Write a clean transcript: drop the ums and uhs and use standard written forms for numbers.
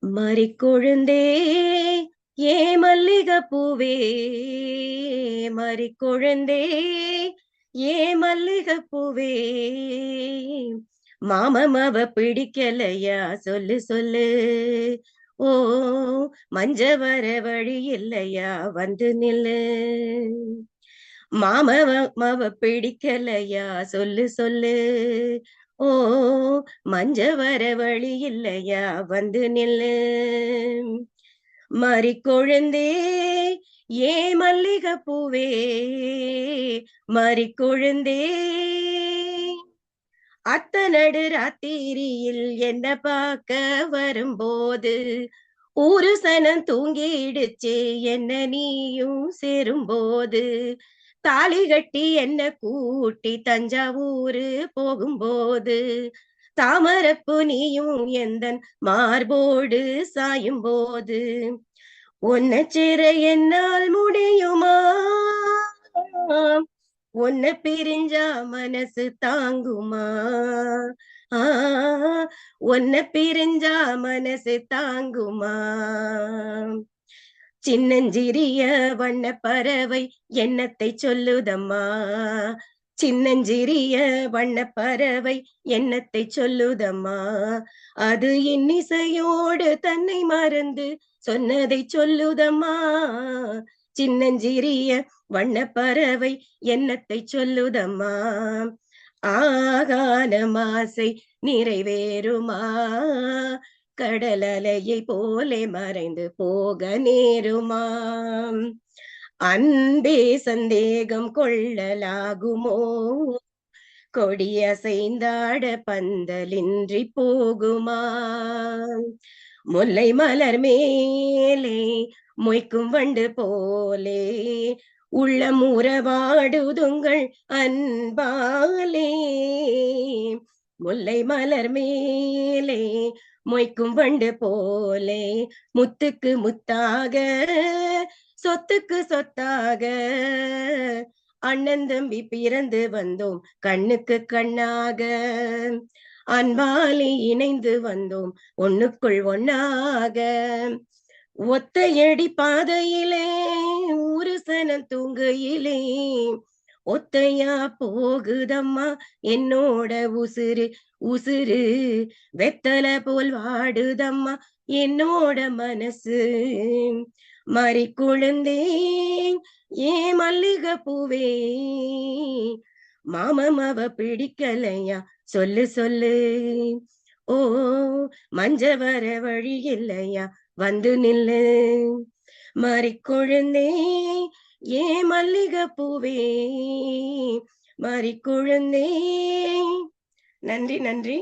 மறிக்கொழுந்தே ஏ மல்லிகைப்பூவே, மறிக்கொழுந்தே ஏ மல்லிகைப்பூவே, மாமமவ பிடிக்கலையா சொல்லு சொல்லு. ஓ, மஞ்ச வர வழி இல்லையா வந்து நில்லு. மாமவ பிடிக்கலையா சொல்லு சொல்லு. ஓ, மஞ்ச வர வழி இல்லையா வந்து நில்லு. மறிக்கொழுந்தே ஏ மல்லிகைப்பூவே, மறிக்கொழுந்தே அத்த நடு ராத்திரியில் என்ன பார்க்க வரும்போது ஊரு சனம் தூங்கிடுச்சே என்ன நீயும் சேரும்போது, தாலி கட்டி என்ன கூட்டி தஞ்சாவூரு போகும்போது, தாமரப்பு நீயும் எந்தன் மார்போடு சாயும் போது, உன்னை சேர என்னால் முடியுமா, உன்னை பிரிஞ்சா மனசு தாங்குமா, ஆ, உன்னை பிரிஞ்சா மனசு தாங்குமா. சின்னஞ்சிறிய வண்ண பறவை எண்ணத்தை சொல்லுதம்மா, சின்னஞ்சிறிய வண்ண பறவை எண்ணத்தை சொல்லுதம்மா, அது இன்னிசையோடு தன்னை மறந்து சொன்னதை சொல்லுதம்மா. சின்னஞ்சிறிய வண்ண பறவை எண்ணத்தை சொல்லுதம்மா, ஆகான மாசை நிறைவேறுமா, கடல் அலையை போலே மறைந்து போக நேருமாம். அன்பே சந்தேகம் கொள்ளலாகுமோ, கொடியசைந்தாட பந்தலின்றி போகுமா. முல்லை மலர் மேலே மொய்க்கும் வண்டு போலே உள்ளம் உறவாடுதுங்கள் அன்பாலே. முல்லை மலர் மேலே மொய்க்கும் வண்டு போலே முத்துக்கு முத்தாக சொத்துக்கு சொத்தாக அண்ணன் தம்பி பிறந்து வந்தோம் கண்ணுக்கு கண்ணாக, அன்பாலே இணைந்து வந்தோம் ஒண்ணுக்குள் ஒண்ணாக. ஒத்தையடி பாதையிலே ஊரு சனம் தூங்கையிலே ஒத்தையா போகுதம்மா என்னோட உசுறு உசுறு, வெத்தல போல் வாடுதம்மா என்னோட மனசு. மறிக்கொழுந்தே ஏ மல்லிகைப்பூவே, மாமமவ பிடிக்கலையா சொல்லு சொல்லு. ஓ, மஞ்ச வர வழி இல்லையா வந்து நில்லு. மறிக்கொழுந்தே ஏ மல்லிகைப்பூவே, மறிக்கொழுந்தே. நன்றி நன்றி.